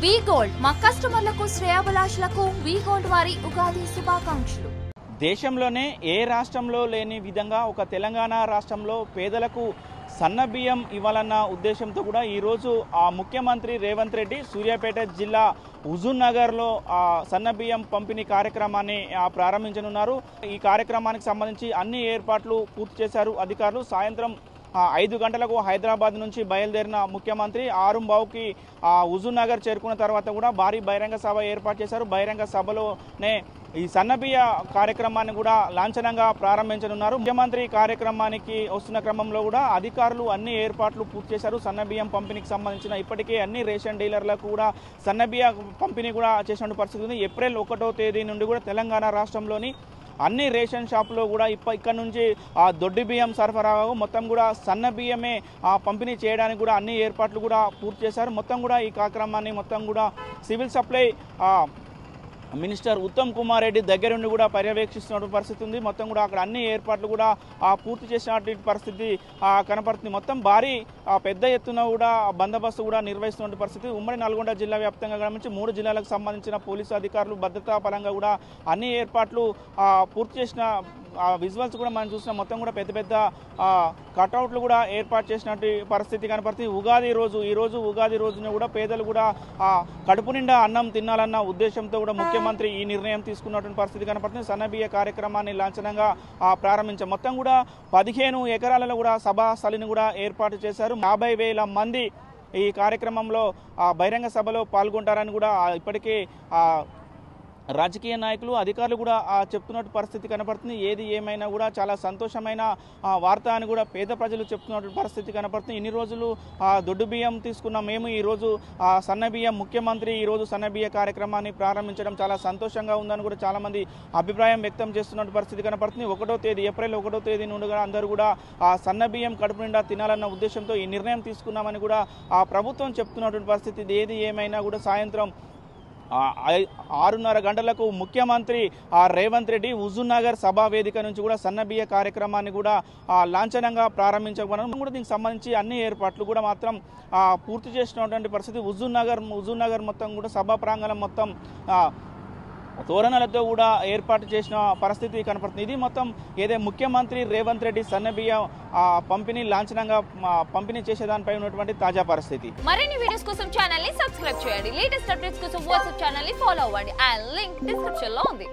వి gold మా కస్టమర్లకు శ్రేయోభిలాషులకు వి gold వారి ఉగాది శుభాకాంక్షలు. దేశంలోనే ఏ రాష్ట్రంలో లేని విధంగా ఒక తెలంగాణ రాష్ట్రంలో పేదలకు సన్న బియ్యం ఇవ్వాలన్న ఉద్దేశంతో కూడా ఈరోజు ముఖ్యమంత్రి రేవంత్ రెడ్డి సూర్యాపేట జిల్లా హుజూర్ నగర్లో సన్న బియ్యం పంపిణీ కార్యక్రమాన్ని ప్రారంభించనున్నారు. ఈ కార్యక్రమానికి సంబంధించి అన్ని ఏర్పాట్లు పూర్తి చేశారు అధికారులు. సాయంత్రం 5 గంటలకు హైదరాబాద్ నుంచి బయలుదేరిన ముఖ్యమంత్రి 6:15కి హుజూర్ నగర్ చేరుకున్న తర్వాత కూడా భారీ బహిరంగ సభ ఏర్పాటు చేశారు. బహిరంగ సభలోనే ఈ సన్నబియ్య కార్యక్రమాన్ని కూడా లాంఛనంగా ప్రారంభించనున్నారు. ముఖ్యమంత్రి కార్యక్రమానికి వస్తున్న క్రమంలో కూడా అధికారులు అన్ని ఏర్పాట్లు పూర్తి చేశారు. సన్నబియ్యం పంపిణీకి సంబంధించిన ఇప్పటికే అన్ని రేషన్ డీలర్లకు కూడా సన్నబియ్య పంపిణీ కూడా చేసిన పరిస్థితి ఉంది. ఏప్రిల్ 1వ తేదీ నుండి కూడా తెలంగాణ రాష్ట్రంలోని అన్ని రేషన్ షాపులో కూడా ఇక్కడ నుంచి దొడ్డి బియ్యం సరఫరా మొత్తం కూడా సన్న బియ్యమే పంపిణీ చేయడానికి కూడా అన్ని ఏర్పాట్లు కూడా పూర్తి చేశారు. మొత్తం కూడా ఈ కార్యక్రమాన్ని మొత్తం కూడా civil supply minister Uttam Kumar Reddy దగ్గరుండి కూడా పర్యవేక్షిస్తున్న పరిస్థితి ఉంది. మొత్తం కూడా అక్కడ అన్ని ఏర్పాట్లు కూడా పూర్తి చేసినటువంటి పరిస్థితి కనపడుతుంది. మొత్తం భారీ పెద్ద ఎత్తున కూడా బందోబస్తు కూడా నిర్వహిస్తున్న పరిస్థితి. ఉమ్మడి నల్గొండ జిల్లా వ్యాప్తంగా గమనించి 3 జిల్లాలకు సంబంధించిన పోలీసు అధికారులు భద్రతా పరంగా కూడా అన్ని ఏర్పాట్లు పూర్తి చేసిన విజువల్స్ కూడా మనం చూసిన మొత్తం కూడా పెద్ద పెద్ద కటౌట్లు కూడా ఏర్పాటు చేసినట్టు పరిస్థితి కనపడుతుంది. ఈ రోజు ఉగాది రోజున కూడా పేదలు కూడా కడుపు నిండా అన్నం తినాలన్న ఉద్దేశంతో కూడా ముఖ్యమంత్రి ఈ నిర్ణయం తీసుకున్నటువంటి పరిస్థితి కనపడుతుంది. సన్నబియ్య కార్యక్రమాన్ని లాంఛనంగా ప్రారంభించారు. మొత్తం కూడా 15 ఎకరాలలో కూడా సభా స్థలిని కూడా ఏర్పాటు చేశారు. 50,000 మంది ఈ కార్యక్రమంలో బహిరంగ సభలో పాల్గొంటారని కూడా ఇప్పటికే రాజకీయ నాయకులు అధికారులు కూడా చెప్తున్నట్టు పరిస్థితి కనపడుతుంది. ఏది ఏమైనా కూడా చాలా సంతోషమైన వార్త అని కూడా పేద ప్రజలు చెప్తున్నట్టు పరిస్థితి కనపడుతుంది. ఇన్ని రోజులు దొడ్డు బియ్యం తీసుకున్న మేము ఈరోజు సన్న బియ్యం ముఖ్యమంత్రి ఈరోజు సన్న బియ్య కార్యక్రమాన్ని ప్రారంభించడం చాలా సంతోషంగా ఉందని కూడా చాలామంది అభిప్రాయం వ్యక్తం చేస్తున్నట్టు పరిస్థితి కనపడుతుంది. ఏప్రిల్ 1వ తేదీ నుండి అందరూ కూడా సన్న బియ్యం కడుపు నిండా తినాలన్న ఉద్దేశంతో ఈ నిర్ణయం తీసుకున్నామని కూడా ప్రభుత్వం చెప్తున్నటువంటి పరిస్థితి. ఏది ఏమైనా కూడా సాయంత్రం 6:30 గంటలకు ముఖ్యమంత్రి రేవంత్ రెడ్డి హుజూర్ నగర్ సభా వేదిక నుంచి కూడా సన్నబియ్య కార్యక్రమాన్ని కూడా లాంఛనంగా ప్రారంభించబోతున్నాం. కూడా దీనికి సంబంధించి అన్ని ఏర్పాట్లు కూడా మాత్రం పూర్తి చేసినటువంటి పరిస్థితి. హుజూర్ నగర్ మొత్తం కూడా సభా ప్రాంగణం మొత్తం తోరణాలతో కూడా ఏర్పాటు చేసిన పరిస్థితి కనపడుతుంది. ఇది మొత్తం ఏదే ముఖ్యమంత్రి రేవంత్ రెడ్డి సన్నబియ్య పంపిణీ లాంఛనంగా పంపిణీ చేసేదానిపై ఉన్నటువంటి తాజా పరిస్థితి. మరిన్ని వీడియోస్ కోసం ఛానల్ ని సబ్స్క్రైబ్ చేయండి. లేటెస్ట్ అప్డేట్స్ కోసం వాట్సాప్ ఛానల్ ని ఫాలో అవ్వండి. ఆ లింక్ డిస్క్రిప్షన్ లో ఉంది.